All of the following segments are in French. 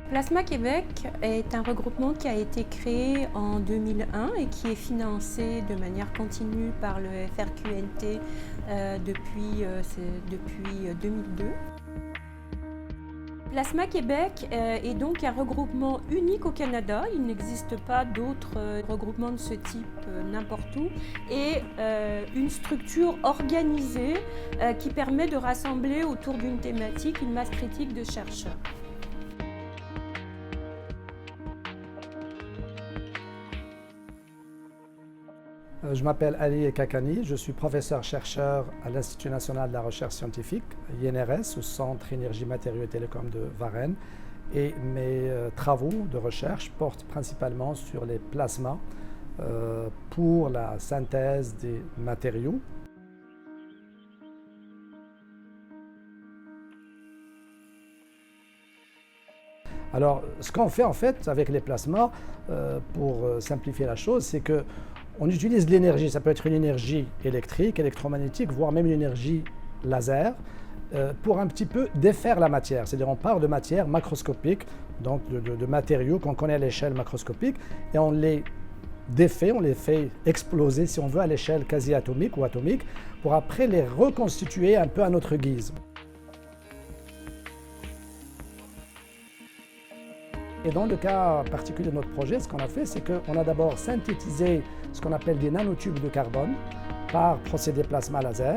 Plasma Québec est un regroupement qui a été créé en 2001 et qui est financé de manière continue par le FRQNT depuis 2002. Plasma Québec est donc un regroupement unique au Canada. Il n'existe pas d'autres regroupements de ce type n'importe où. Et une structure organisée qui permet de rassembler autour d'une thématique une masse critique de chercheurs. Je m'appelle Ali Kakani, je suis professeur-chercheur à l'Institut national de la recherche scientifique, INRS, au Centre Énergie, Matériaux et Télécom de Varennes. Et mes travaux de recherche portent principalement sur les plasmas pour la synthèse des matériaux. Alors, ce qu'on fait en fait avec les plasmas, pour simplifier la chose, c'est que on utilise l'énergie, ça peut être une énergie électrique, électromagnétique, voire même une énergie laser, pour un petit peu défaire la matière. C'est-à-dire on part de matière macroscopique, donc de matériaux qu'on connaît à l'échelle macroscopique, et on les défait, on les fait exploser, si on veut, à l'échelle quasi atomique ou atomique, pour après les reconstituer un peu à notre guise. Et dans le cas particulier de notre projet, ce qu'on a fait, c'est qu'on a d'abord synthétisé ce qu'on appelle des nanotubes de carbone par procédé plasma laser.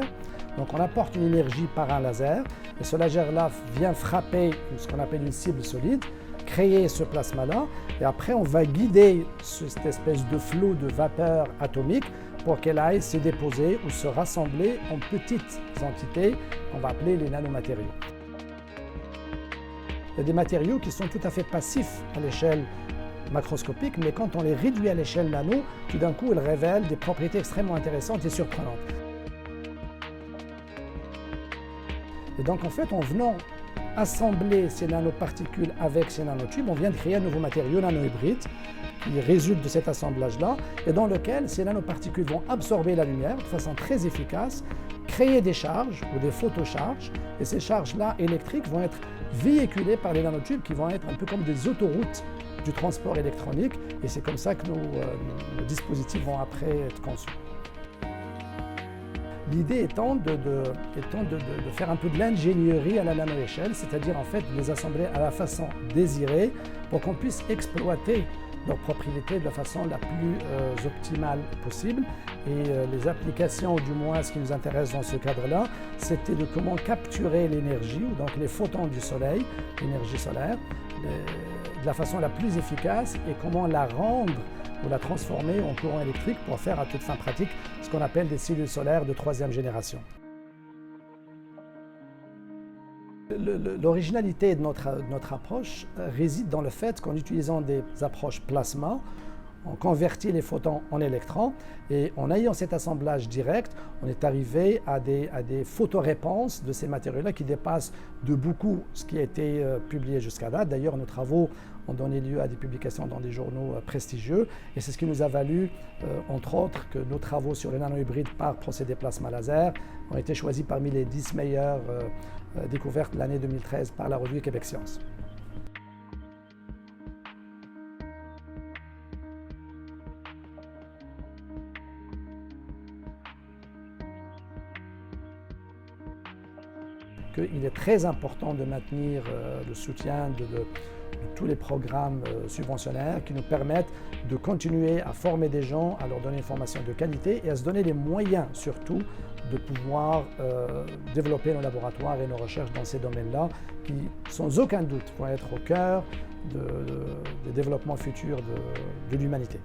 Donc on apporte une énergie par un laser, et ce laser-là vient frapper ce qu'on appelle une cible solide, créer ce plasma-là, et après on va guider cette espèce de flot de vapeur atomique pour qu'elle aille se déposer ou se rassembler en petites entités qu'on va appeler les nanomatériaux. Il y a des matériaux qui sont tout à fait passifs à l'échelle macroscopique, mais quand on les réduit à l'échelle nano, tout d'un coup, ils révèlent des propriétés extrêmement intéressantes et surprenantes. Et donc, en fait, en venant assembler ces nanoparticules avec ces nanotubes, on vient de créer un nouveau matériau nanohybride qui résulte de cet assemblage-là et dans lequel ces nanoparticules vont absorber la lumière de façon très efficace, créer des charges ou des photocharges, et ces charges-là électriques vont être véhiculées par les nanotubes qui vont être un peu comme des autoroutes du transport électronique, et c'est comme ça que nos dispositifs vont après être conçus. L'idée étant de faire un peu de l'ingénierie à la nanoéchelle, c'est-à-dire en fait de les assembler à la façon désirée pour qu'on puisse exploiter leurs propriétés de la façon la plus optimale possible. Et les applications, ou du moins ce qui nous intéresse dans ce cadre-là, c'était de comment capturer l'énergie, ou donc les photons du soleil, l'énergie solaire, de la façon la plus efficace, et comment la rendre ou la transformer en courant électrique pour faire à toute fin pratique ce qu'on appelle des cellules solaires de troisième génération. L'originalité de notre approche réside dans le fait qu'en utilisant des approches plasma, on convertit les photons en électrons, et en ayant cet assemblage direct, on est arrivé à des photoréponses de ces matériaux-là qui dépassent de beaucoup ce qui a été publié jusqu'à date. D'ailleurs, nos travaux ont donné lieu à des publications dans des journaux prestigieux, et c'est ce qui nous a valu, entre autres, que nos travaux sur les nanohybrides par procédé plasma laser ont été choisis parmi les 10 meilleures découvertes de l'année 2013 par la revue Québec Science. Il est très important de maintenir le soutien de tous les programmes subventionnaires qui nous permettent de continuer à former des gens, à leur donner une formation de qualité et à se donner les moyens surtout de pouvoir développer nos laboratoires et nos recherches dans ces domaines-là qui, sans aucun doute, vont être au cœur des développements futurs de l'humanité.